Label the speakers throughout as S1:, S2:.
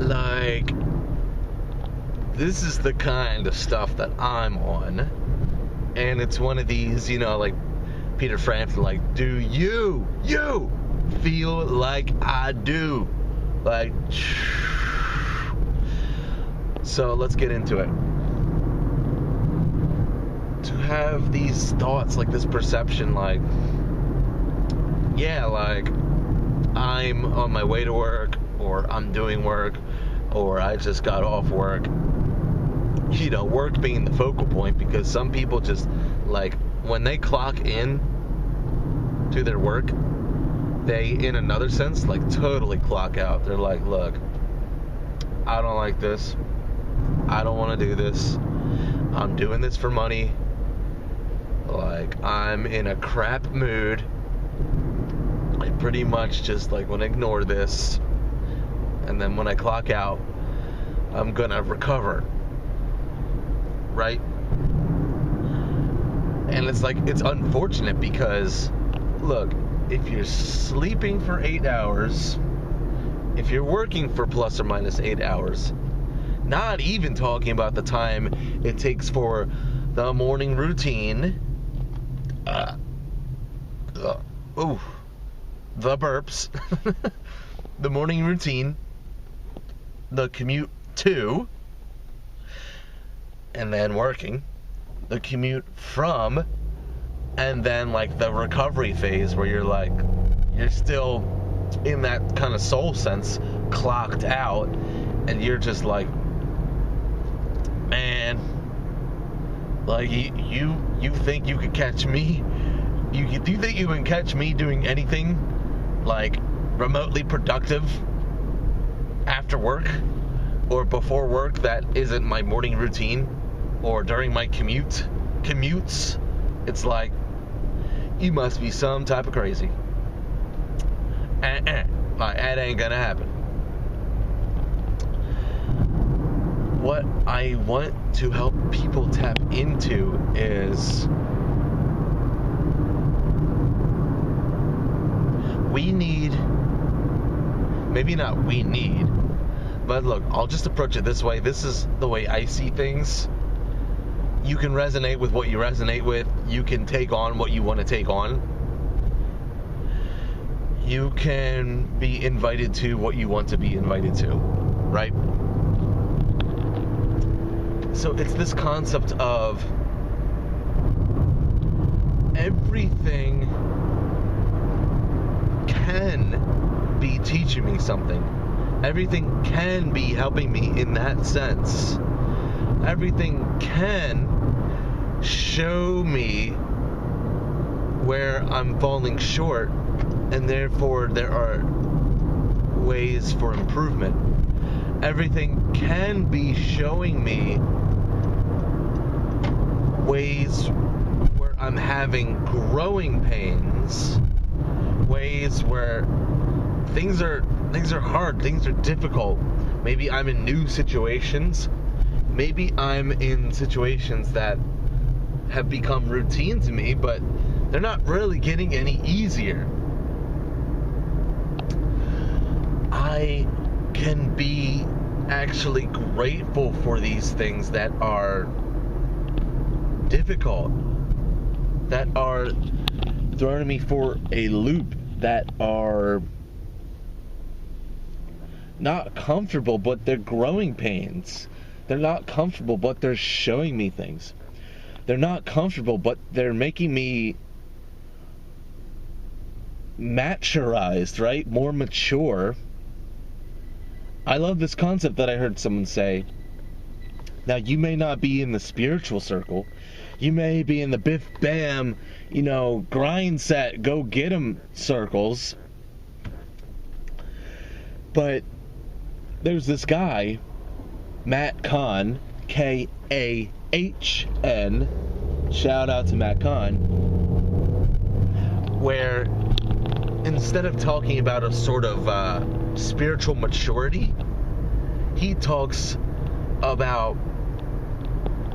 S1: like, this is the kind of stuff that I'm on. And it's one of these, like Peter Frampton, like, do you feel like I do? Like, so let's get into it. To have these thoughts, like this perception, like, yeah, like, I'm on my way to work, or I'm doing work, or I just got off work. Work being the focal point, because some people just, like, when they clock in to their work, they, in another sense, like, totally clock out. They're like, look, I don't like this. I don't want to do this. I'm doing this for money. Like, I'm in a crap mood. I pretty much just, like, want to ignore this. And then when I clock out, I'm gonna recover. Right? And it's like, it's unfortunate because, look, if you're sleeping for 8 hours, if you're working for plus or minus 8 hours, not even talking about the time it takes for the morning routine, the burps, the morning routine, the commute to, and then working, the commute from, and then, like, the recovery phase where you're, like, you're still in that kind of soul sense, clocked out, and you're just like, man, like, you think you could catch me? Do you think you can catch me doing anything, like, remotely productive after work or before work that isn't my morning routine? Or during my commutes, it's like, you must be some type of crazy. Like, that ain't gonna happen. What I want to help people tap into is, but look, I'll just approach it this way. This is the way I see things. You can resonate with what you resonate with. You can take on what you want to take on. You can be invited to what you want to be invited to, right? So it's this concept of everything can be teaching me something. Everything can be helping me in that sense. Everything can show me where I'm falling short, and therefore there are ways for improvement. Everything can be showing me ways where I'm having growing pains, ways where things are hard, things are difficult. Maybe I'm in new situations. Maybe I'm in situations that have become routine to me, but they're not really getting any easier. I can be actually grateful for these things that are difficult, that are throwing me for a loop, that are not comfortable, but they're growing pains. They're not comfortable, but they're showing me things. They're not comfortable, but they're making me maturized, right? More mature. I love this concept that I heard someone say. Now, you may not be in the spiritual circle. You may be in the biff bam, grind set, go get 'em circles. But there's this guy, Matt Kahn, Kahn, shout out to Matt Kahn, where instead of talking about a sort of spiritual maturity, he talks about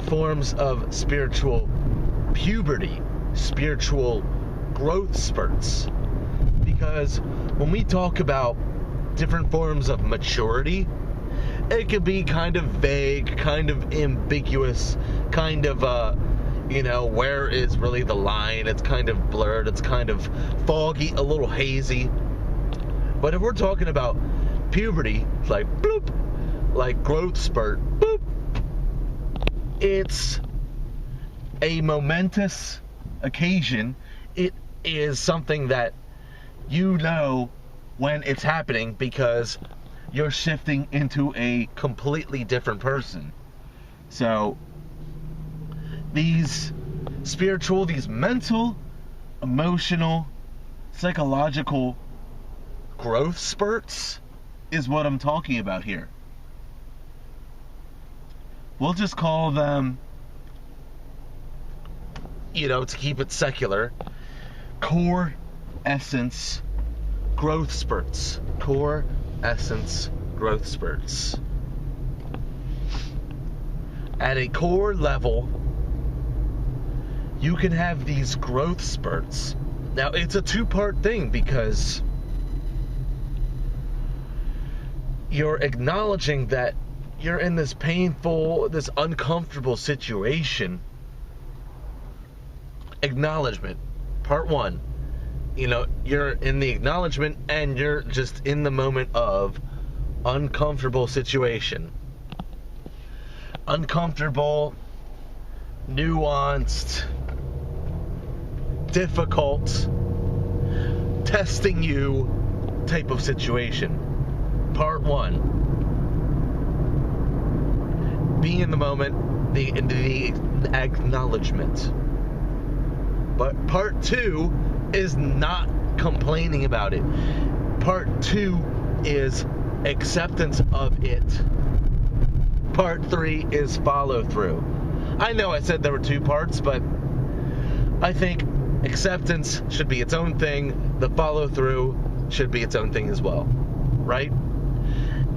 S1: forms of spiritual puberty, spiritual growth spurts. Because when we talk about different forms of maturity, it could be kind of vague, kind of ambiguous, kind of, where is really the line? It's kind of blurred, it's kind of foggy, a little hazy. But if we're talking about puberty, it's like bloop, like growth spurt, boop. It's a momentous occasion. It is something that you know when it's happening because you're shifting into a completely different person. So these spiritual, these mental, emotional, psychological growth spurts is what I'm talking about here. We'll just call them, to keep it secular, core essence growth spurts. Core essence growth spurts. At a core level, you can have these growth spurts. Now, it's a two-part thing because you're acknowledging that you're in this painful, this uncomfortable situation. Acknowledgement. Part one. You're in the acknowledgement and you're just in the moment of uncomfortable situation. Uncomfortable, nuanced, difficult, testing you type of situation. Part one. Being in the moment, the acknowledgement. But part two is not complaining about it. Part two is acceptance of it. Part three is follow through. I know I said there were two parts, but I think acceptance should be its own thing. The follow through should be its own thing as well. Right?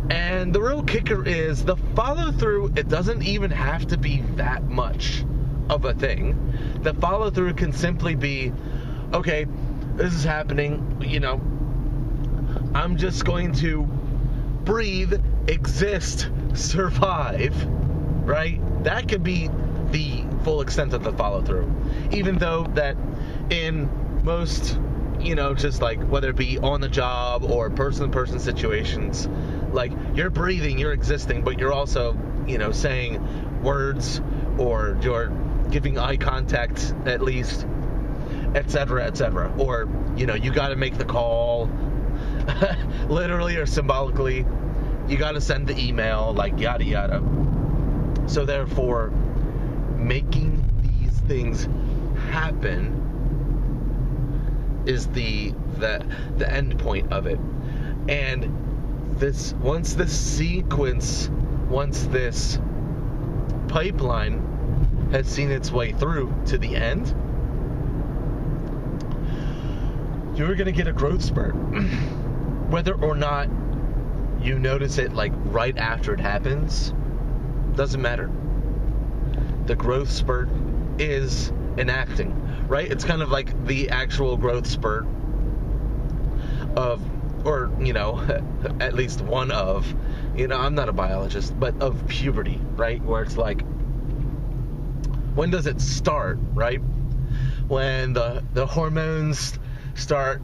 S1: And the real kicker is the follow through, it doesn't even have to be that much of a thing. The follow through can simply be, okay, this is happening, I'm just going to breathe, exist, survive, right? That could be the full extent of the follow through. Even though that in most, just like whether it be on the job or person-to-person situations, like you're breathing, you're existing, but you're also, saying words or you're giving eye contact at least, etc., etc. Or, you got to make the call, literally or symbolically. You got to send the email, like yada yada. So therefore, making these things happen is the end point of it. And once this pipeline has seen its way through to the end, you're going to get a growth spurt. Whether or not you notice it like right after it happens, doesn't matter. The growth spurt is enacting, right? It's kind of like the actual growth spurt of, or, at least one of, I'm not a biologist, but of puberty, right? Where it's like, when does it start, right? When the hormones start,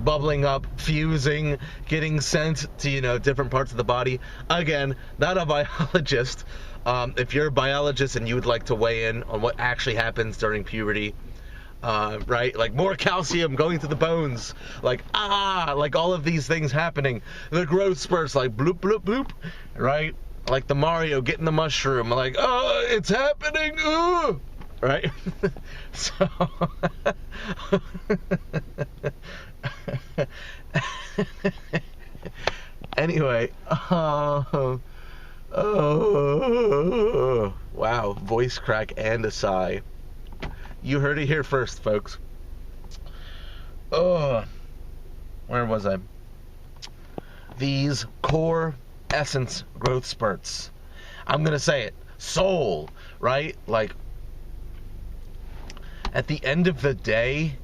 S1: bubbling up, fusing, getting sent to, different parts of the body. Again, not a biologist. If you're a biologist and you would like to weigh in on what actually happens during puberty, right? Like more calcium going to the bones, like all of these things happening. The growth spurts, like bloop, bloop, bloop, right? Like the Mario getting the mushroom, like, oh, it's happening, ooh! Right? So, anyway, wow, voice crack and a sigh. You heard it here first, folks. Where was I? These core essence growth spurts. I'm gonna say it. Soul, right? Like, at the end of the day,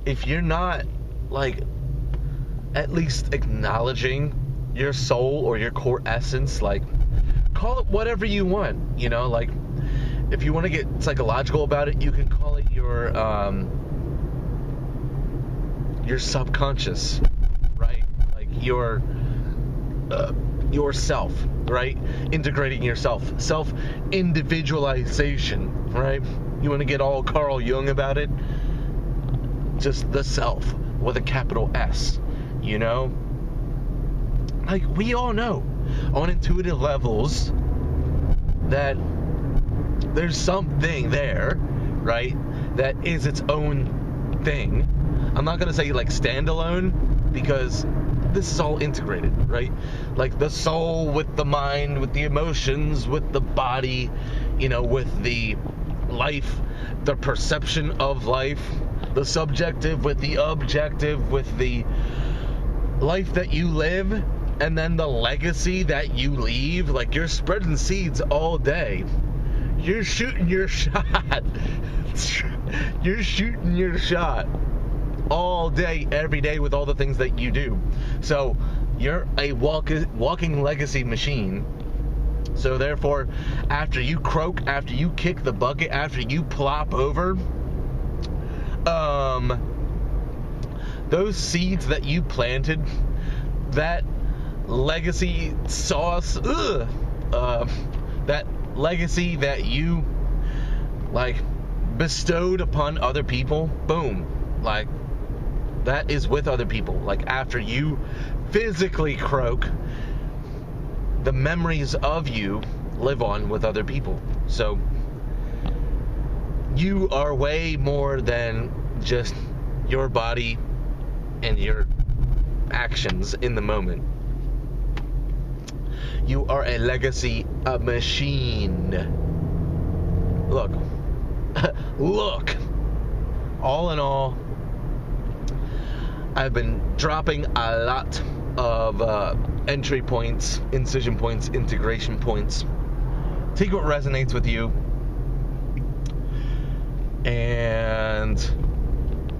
S1: if you're not, like, at least acknowledging your soul or your core essence, like, call it whatever you want, like, if you want to get psychological about it, you can call it your subconscious, right? Like yourself, right? Integrating yourself, self-individualization, right? You want to get all Carl Jung about it? Just the self with a capital S, Like, we all know on intuitive levels that there's something there, right? That is its own thing. I'm not going to say, like, standalone, because this is all integrated, right? Like, the soul with the mind, with the emotions, with the body, with the life, the perception of life, the subjective with the objective, with the life that you live, and then the legacy that you leave. Like, you're spreading seeds all day. You're shooting your shot. You're shooting your shot all day, every day, with all the things that you do. So you're a walking legacy machine. So therefore, after you croak, after you kick the bucket, after you plop over, those seeds that you planted, that legacy sauce, that legacy that you, like, bestowed upon other people, boom, like, that is with other people. Like, after you physically croak, the memories of you live on with other people. So you are way more than just your body and your actions in the moment. You are a legacy, a machine. Look. Look. All in all, I've been dropping a lot of entry points, incision points, integration points. Take what resonates with you. And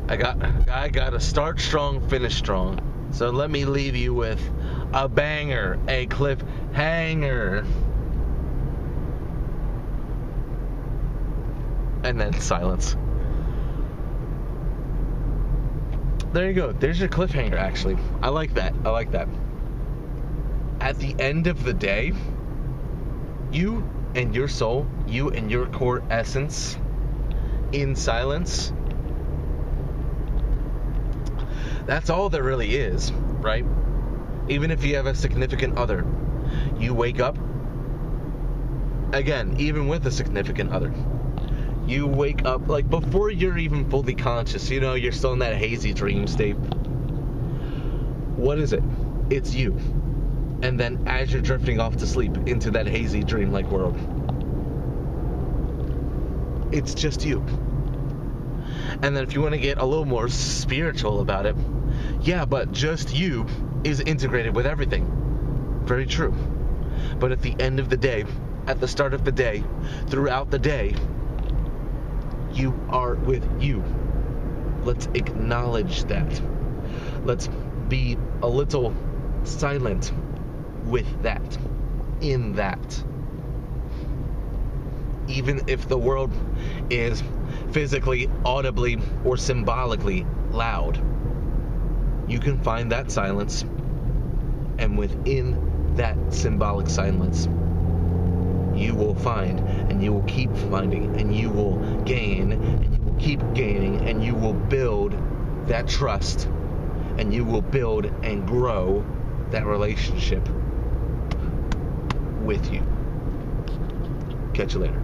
S1: I got to start strong, finish strong. So let me leave you with a banger, a cliffhanger. And then silence. There you go. There's your cliffhanger, actually. I like that. At the end of the day, you and your soul, you and your core essence, in silence, that's all there really is, right? Even if you have a significant other, you wake up, again, even with a significant other, you wake up, like, before you're even fully conscious, you're still in that hazy dream state. What is it? It's you. And then as you're drifting off to sleep into that hazy dream-like world, it's just you. And then if you want to get a little more spiritual about it, yeah, but just you is integrated with everything. Very true. But at the end of the day, at the start of the day, throughout the day, you are with you. Let's acknowledge that. Let's be a little silent with that, in that. Even if the world is physically, audibly, or symbolically loud, you can find that silence, and within that symbolic silence, you will find, and you will keep finding, and you will gain, and you will keep gaining, and you will build that trust, and you will build and grow that relationship with you. Catch you later.